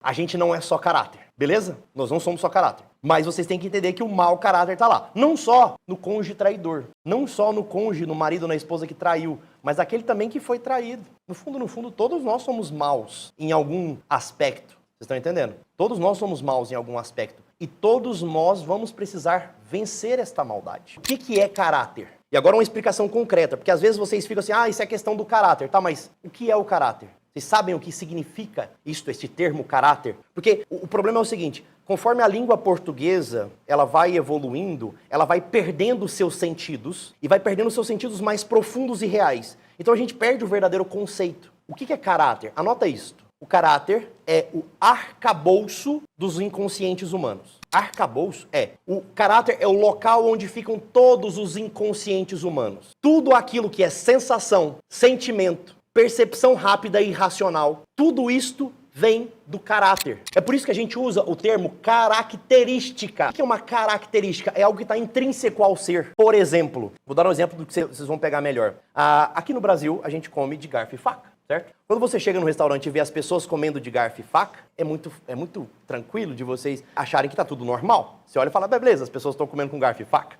A gente não é só caráter, beleza? Nós não somos só caráter. Mas vocês têm que entender que o mau caráter tá lá. Não só no cônjuge traidor, não só no cônjuge, no marido, na esposa que traiu, mas aquele também que foi traído. No fundo, todos nós somos maus em algum aspecto. Vocês estão entendendo? Todos nós somos maus em algum aspecto. E todos nós vamos precisar vencer esta maldade. O que é caráter? E agora uma explicação concreta, porque às vezes vocês ficam assim, isso é questão do caráter, tá? Mas o que é o caráter? Vocês sabem o que significa este termo caráter? Porque o problema é o seguinte, conforme a língua portuguesa, ela vai evoluindo, ela vai perdendo seus sentidos, e vai perdendo seus sentidos mais profundos e reais. Então a gente perde o verdadeiro conceito. O que é caráter? Anota isto. O caráter é o arcabouço dos inconscientes humanos. Arcabouço o caráter é o local onde ficam todos os inconscientes humanos. Tudo aquilo que é sensação, sentimento, percepção rápida e racional, tudo isto vem do caráter. É por isso que a gente usa o termo característica. O que é uma característica? É algo que está intrínseco ao ser. Por exemplo, vou dar um exemplo do que vocês vão pegar melhor. Aqui no Brasil, a gente come de garfo e faca. Certo? Quando você chega no restaurante e vê as pessoas comendo de garfo e faca, é muito tranquilo de vocês acharem que está tudo normal. Você olha e fala, beleza, as pessoas estão comendo com garfo e faca.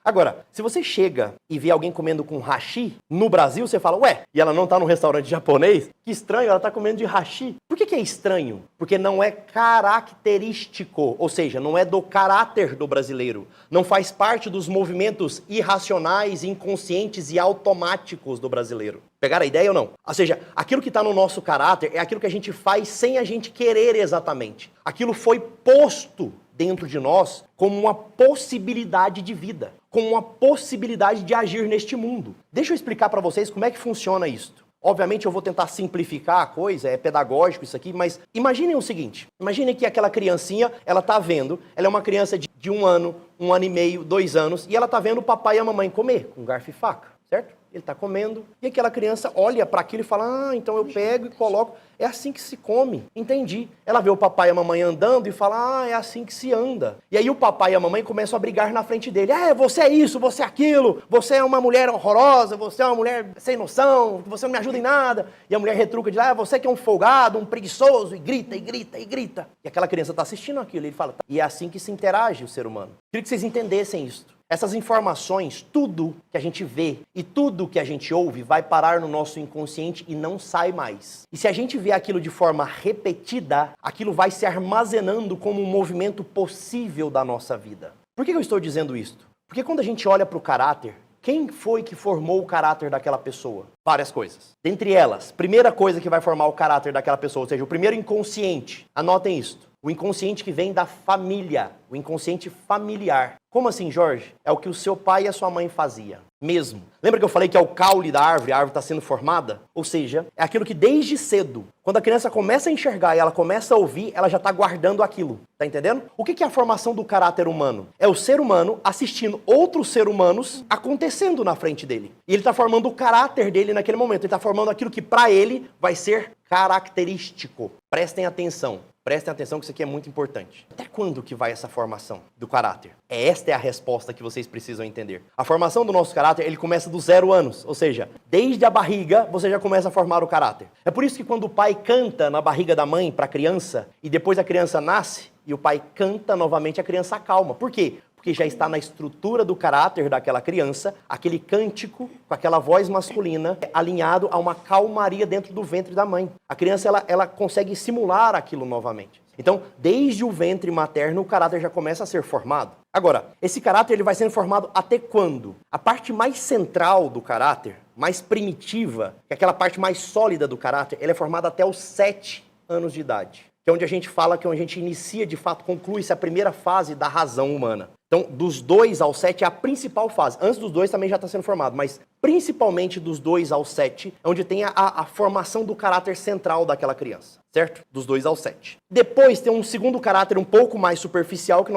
Agora, se você chega e vê alguém comendo com hashi, no Brasil você fala, e ela não está num restaurante japonês? Que estranho, ela está comendo de hashi. Por que é estranho? Porque não é característico, ou seja, não é do caráter do brasileiro. Não faz parte dos movimentos irracionais, inconscientes e automáticos do brasileiro. Pegaram a ideia ou não? Ou seja, aquilo que está no nosso caráter é aquilo que a gente faz sem a gente querer exatamente. Aquilo foi posto dentro de nós como uma possibilidade de vida, como uma possibilidade de agir neste mundo. Deixa eu explicar para vocês como é que funciona isso. Obviamente eu vou tentar simplificar a coisa, é pedagógico isso aqui, mas imaginem o seguinte, imaginem que aquela criancinha, ela tá vendo, ela é uma criança de 1 ano e meio, 2 anos, e ela tá vendo o papai e a mamãe comer com garfo e faca, certo? Ele está comendo, e aquela criança olha para aquilo e fala, então eu pego e coloco, é assim que se come, entendi. Ela vê o papai e a mamãe andando e fala, é assim que se anda. E aí o papai e a mamãe começam a brigar na frente dele, você é isso, você é aquilo, você é uma mulher horrorosa, você é uma mulher sem noção, você não me ajuda em nada. E a mulher retruca de lá, você que é um folgado, um preguiçoso, e grita, e grita, e grita. E aquela criança está assistindo aquilo, e ele fala, e é assim que se interage o ser humano. Queria que vocês entendessem isso. Essas informações, tudo que a gente vê e tudo que a gente ouve vai parar no nosso inconsciente e não sai mais. E se a gente vê aquilo de forma repetida, aquilo vai se armazenando como um movimento possível da nossa vida. Por que eu estou dizendo isso? Porque quando a gente olha para o caráter, quem foi que formou o caráter daquela pessoa? Várias coisas. Dentre elas, primeira coisa que vai formar o caráter daquela pessoa, ou seja, o primeiro inconsciente, anotem isso. O inconsciente que vem da família, o inconsciente familiar. Como assim, Jorge? É o que o seu pai e a sua mãe faziam. Mesmo. Lembra que eu falei que é o caule da árvore, a árvore está sendo formada? Ou seja, é aquilo que desde cedo, quando a criança começa a enxergar e ela começa a ouvir, ela já está guardando aquilo. Tá entendendo? O que é a formação do caráter humano? É o ser humano assistindo outros seres humanos acontecendo na frente dele. E ele está formando o caráter dele naquele momento. Ele está formando aquilo que para ele vai ser característico. Prestem atenção. Prestem atenção que isso aqui é muito importante. Até quando que vai essa formação do caráter? Esta é a resposta que vocês precisam entender. A formação do nosso caráter, ele começa dos 0 anos. Ou seja, desde a barriga, você já começa a formar o caráter. É por isso que quando o pai canta na barriga da mãe para a criança, e depois a criança nasce, e o pai canta novamente, a criança acalma. Por quê? Porque já está na estrutura do caráter daquela criança, aquele cântico com aquela voz masculina alinhado a uma calmaria dentro do ventre da mãe. A criança ela consegue simular aquilo novamente. Então, desde o ventre materno, o caráter já começa a ser formado. Agora, esse caráter ele vai sendo formado até quando? A parte mais central do caráter, mais primitiva, que é aquela parte mais sólida do caráter, ela é formada até os 7 anos de idade. Que é onde a gente fala, que é onde a gente inicia, de fato, conclui-se a primeira fase da razão humana. Então, dos 2 aos 7 é a principal fase. Antes dos 2 também já está sendo formado, mas principalmente dos 2 aos 7 é onde tem a formação do caráter central daquela criança, certo? Dos 2 aos 7. Depois tem um segundo caráter um pouco mais superficial que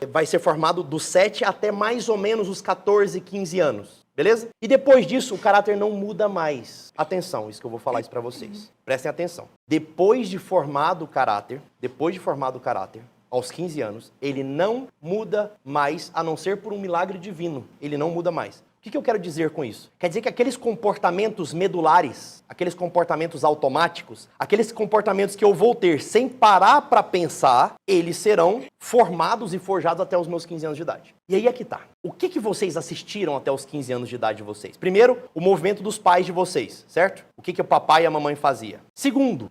vai ser formado dos 7 até mais ou menos os 14, 15 anos. Beleza? E depois disso, o caráter não muda mais. Atenção, isso que eu vou falar isso para vocês. Prestem atenção. Depois de formado o caráter, aos 15 anos, ele não muda mais, a não ser por um milagre divino. Ele não muda mais. O que eu quero dizer com isso? Quer dizer que aqueles comportamentos medulares, aqueles comportamentos automáticos, aqueles comportamentos que eu vou ter sem parar para pensar, eles serão formados e forjados até os meus 15 anos de idade. E aí é que tá. O que vocês assistiram até os 15 anos de idade de vocês? Primeiro, o movimento dos pais de vocês, certo? O que o papai e a mamãe faziam. Segundo,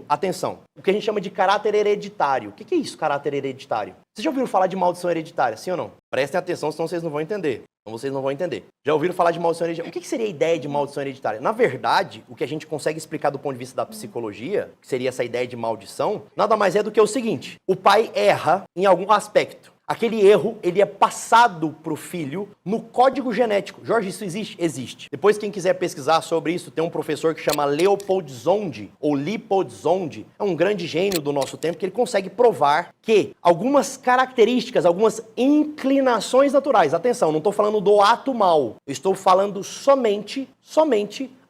atenção, o que a gente chama de caráter hereditário. O que é isso, caráter hereditário? Vocês já ouviram falar de maldição hereditária, sim ou não? Prestem atenção, senão vocês não vão entender. Já ouviram falar de maldição hereditária? O que seria a ideia de maldição hereditária? Na verdade, o que a gente consegue explicar do ponto de vista da psicologia, que seria essa ideia de maldição, nada mais é do que o seguinte: o pai erra em algum aspecto. Aquele erro, ele é passado para o filho no código genético. Jorge, isso existe? Existe. Depois, quem quiser pesquisar sobre isso, tem um professor que chama Leopold Zonde, ou Leopold Zonde. É um grande gênio do nosso tempo, que ele consegue provar que algumas características, algumas inclinações naturais, atenção, não estou falando do ato mal, eu estou falando somente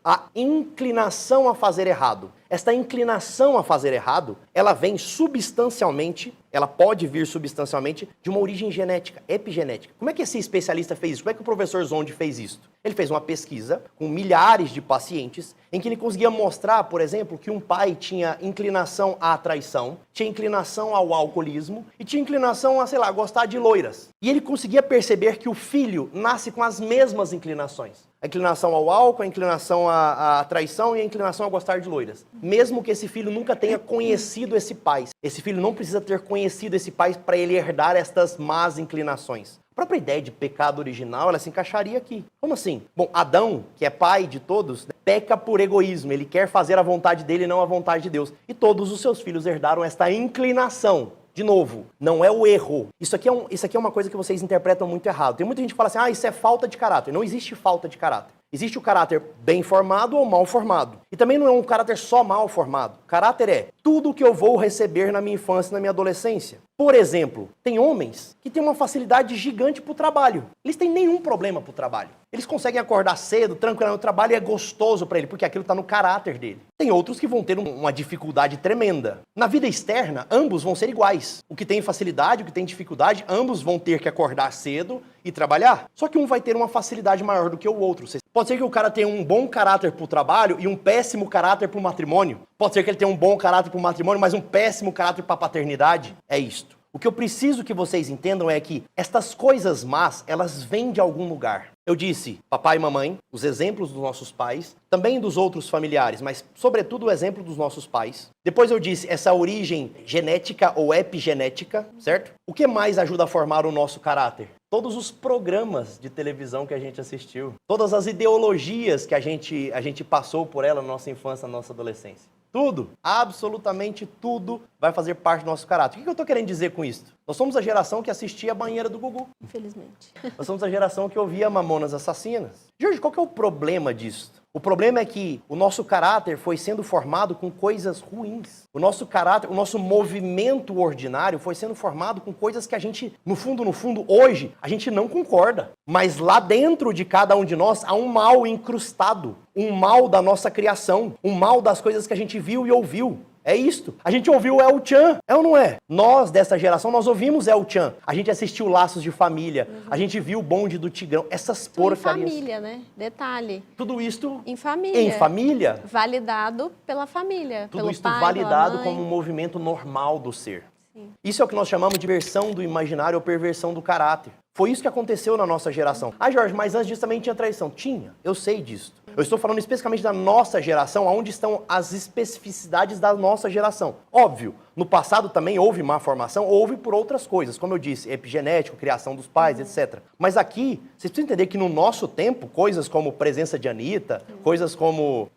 a inclinação a fazer errado. Esta inclinação a fazer errado, ela vem substancialmente, ela pode vir substancialmente de uma origem genética, epigenética. Como é que esse especialista fez isso? Como é que o professor Zonde fez isso? Ele fez uma pesquisa com milhares de pacientes, em que ele conseguia mostrar, por exemplo, que um pai tinha inclinação à traição, tinha inclinação ao alcoolismo e tinha inclinação a, sei lá, gostar de loiras. E ele conseguia perceber que o filho nasce com as mesmas inclinações. A inclinação ao álcool, a inclinação à traição e a inclinação a gostar de loiras. Mesmo que esse filho nunca tenha conhecido esse pai. Esse filho não precisa ter conhecido esse pai para ele herdar estas más inclinações. A própria ideia de pecado original, ela se encaixaria aqui. Como assim? Bom, Adão, que é pai de todos, peca por egoísmo. Ele quer fazer a vontade dele e não a vontade de Deus. E todos os seus filhos herdaram esta inclinação. De novo, não é o erro. Isso aqui é uma coisa que vocês interpretam muito errado. Tem muita gente que fala assim, isso é falta de caráter. Não existe falta de caráter. Existe o caráter bem formado ou mal formado. E também não é um caráter só mal formado. Caráter é tudo que eu vou receber na minha infância e na minha adolescência. Por exemplo, tem homens que têm uma facilidade gigante para o trabalho. Eles têm nenhum problema para o trabalho. Eles conseguem acordar cedo, tranquilo no trabalho e é gostoso para ele, porque aquilo está no caráter dele. Tem outros que vão ter uma dificuldade tremenda. Na vida externa, ambos vão ser iguais. O que tem facilidade, o que tem dificuldade, ambos vão ter que acordar cedo e trabalhar. Só que um vai ter uma facilidade maior do que o outro. Pode ser que o cara tenha um bom caráter para o trabalho e um péssimo caráter para o matrimônio. Pode ser que ele tenha um bom caráter para o matrimônio, mas um péssimo caráter para a paternidade. É isto. O que eu preciso que vocês entendam é que estas coisas más, elas vêm de algum lugar. Eu disse, papai e mamãe, os exemplos dos nossos pais, também dos outros familiares, mas sobretudo o exemplo dos nossos pais. Depois eu disse, essa origem genética ou epigenética, certo? O que mais ajuda a formar o nosso caráter? Todos os programas de televisão que a gente assistiu, todas as ideologias que a gente passou por ela na nossa infância, na nossa adolescência. Tudo, absolutamente tudo vai fazer parte do nosso caráter. O que eu estou querendo dizer com isso? Nós somos a geração que assistia a banheira do Gugu. Infelizmente. Nós somos a geração que ouvia Mamonas Assassinas. Jorge, qual que é o problema disso? O problema é que o nosso caráter foi sendo formado com coisas ruins. O nosso caráter, o nosso movimento ordinário foi sendo formado com coisas que a gente, no fundo, hoje, a gente não concorda. Mas lá dentro de cada um de nós há um mal incrustado. Um mal da nossa criação. Um mal das coisas que a gente viu e ouviu. É isto. A gente ouviu o El Chan, é ou não é? Nós, dessa geração, nós ouvimos El Chan. A gente assistiu Laços de Família. A gente viu o Bonde do Tigrão. Essas porcarias. Em família, né? Detalhe. Tudo isto... Em família. Em família. Validado pela família. Tudo pelo isto pai, validado como um movimento normal do ser. Sim. Isso é o que nós chamamos de versão do imaginário ou perversão do caráter. Foi isso que aconteceu na nossa geração. Jorge, mas antes disso também tinha traição. Tinha, eu sei disso. Eu estou falando especificamente da nossa geração, onde estão as especificidades da nossa geração. Óbvio, no passado também houve má formação, houve por outras coisas, como eu disse, epigenético, criação dos pais, etc. Mas aqui, vocês precisam entender que no nosso tempo, coisas como presença de Anitta, coisas como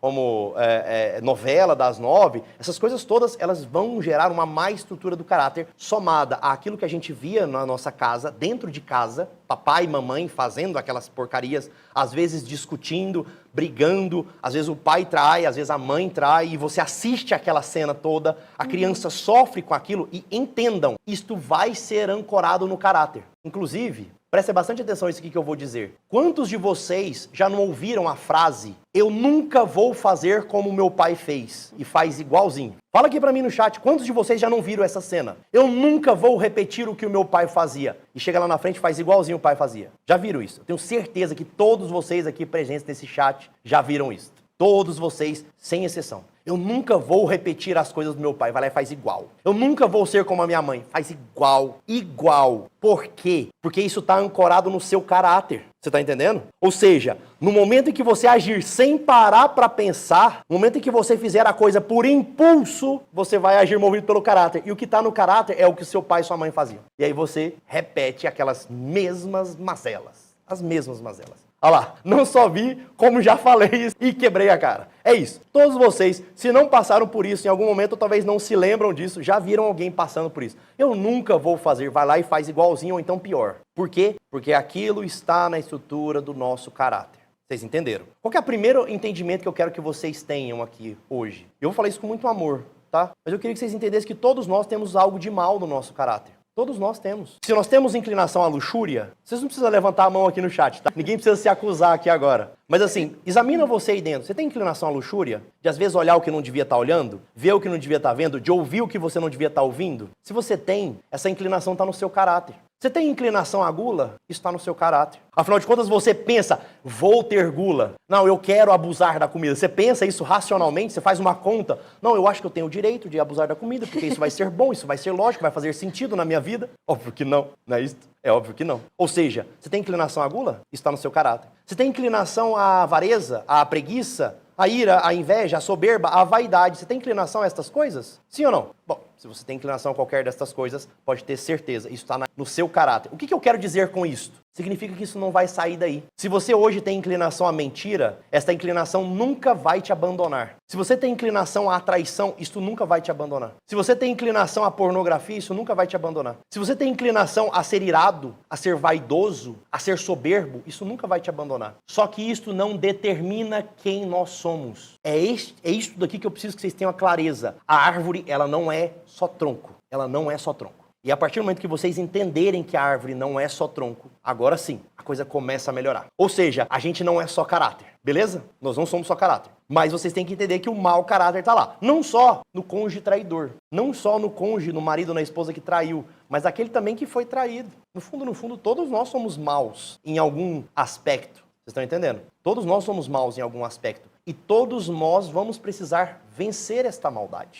novela das 9, essas coisas todas, elas vão gerar uma má estrutura do caráter, somada àquilo que a gente via na nossa casa, dentro de casa, papai e mamãe fazendo aquelas porcarias, às vezes discutindo, brigando, às vezes o pai trai, às vezes a mãe trai, e você assiste aquela cena toda, a criança sofre com aquilo, e entendam, isto vai ser ancorado no caráter. Inclusive, Prestem bastante atenção nisso aqui que eu vou dizer. Quantos de vocês já não ouviram a frase, eu nunca vou fazer como meu pai fez, e faz igualzinho? Fala aqui pra mim no chat, quantos de vocês já não viram essa cena? Eu nunca vou repetir o que o meu pai fazia. E chega lá na frente e faz igualzinho o pai fazia. Já viram isso? Eu tenho certeza que todos vocês aqui presentes nesse chat já viram isso. Todos vocês, sem exceção. Eu nunca vou repetir as coisas do meu pai. Vai lá e faz igual. Eu nunca vou ser como a minha mãe. Faz igual. Igual. Por quê? Porque isso está ancorado no seu caráter. Você está entendendo? Ou seja, no momento em que você agir sem parar para pensar, no momento em que você fizer a coisa por impulso, você vai agir movido pelo caráter. E o que está no caráter é o que seu pai e sua mãe faziam. E aí você repete aquelas mesmas mazelas. As mesmas mazelas. Olha lá, não só vi, como já falei isso e quebrei a cara. É isso. Todos vocês, se não passaram por isso em algum momento, ou talvez não se lembram disso, já viram alguém passando por isso. Eu nunca vou fazer, vai lá e faz igualzinho ou então pior. Por quê? Porque aquilo está na estrutura do nosso caráter. Vocês entenderam? Qual que é o primeiro entendimento que eu quero que vocês tenham aqui hoje? Eu vou falar isso com muito amor, tá? Mas eu queria que vocês entendessem que todos nós temos algo de mal no nosso caráter. Todos nós temos. Se nós temos inclinação à luxúria, vocês não precisam levantar a mão aqui no chat, tá? Ninguém precisa se acusar aqui agora. Mas assim, examina você aí dentro. Você tem inclinação à luxúria? De às vezes olhar o que não devia estar olhando? Ver o que não devia estar vendo? De ouvir o que você não devia estar ouvindo? Se você tem, essa inclinação está no seu caráter. Você tem inclinação à gula? Isso está no seu caráter. Afinal de contas, você pensa, vou ter gula. Não, eu quero abusar da comida. Você pensa isso racionalmente, você faz uma conta. Não, eu acho que eu tenho o direito de abusar da comida, porque isso vai ser bom, isso vai ser lógico, vai fazer sentido na minha vida. Óbvio que não, não é isso? É óbvio que não. Ou seja, você tem inclinação à gula? Isso está no seu caráter. Você tem inclinação à avareza, à preguiça, à ira, à inveja, à soberba, à vaidade. Você tem inclinação a estas coisas? Sim ou não? Bom, se você tem inclinação a qualquer destas coisas, pode ter certeza, isso está no seu caráter. O que eu quero dizer com isso? Significa que isso não vai sair daí. Se você hoje tem inclinação à mentira, esta inclinação nunca vai te abandonar. Se você tem inclinação à traição, isso nunca vai te abandonar. Se você tem inclinação à pornografia, isso nunca vai te abandonar. Se você tem inclinação a ser irado, a ser vaidoso, a ser soberbo, isso nunca vai te abandonar. Só que isto não determina quem nós somos. É isto daqui que eu preciso que vocês tenham a clareza. A árvore, ela não é só tronco. Ela não é só tronco. E a partir do momento que vocês entenderem que a árvore não é só tronco, agora sim, a coisa começa a melhorar. Ou seja, a gente não é só caráter, beleza? Nós não somos só caráter. Mas vocês têm que entender que o mau caráter está lá. Não só no cônjuge traidor, não só no cônjuge, no marido ou na esposa que traiu, mas aquele também que foi traído. No fundo, todos nós somos maus em algum aspecto. Vocês estão entendendo? Todos nós somos maus em algum aspecto. E todos nós vamos precisar vencer esta maldade.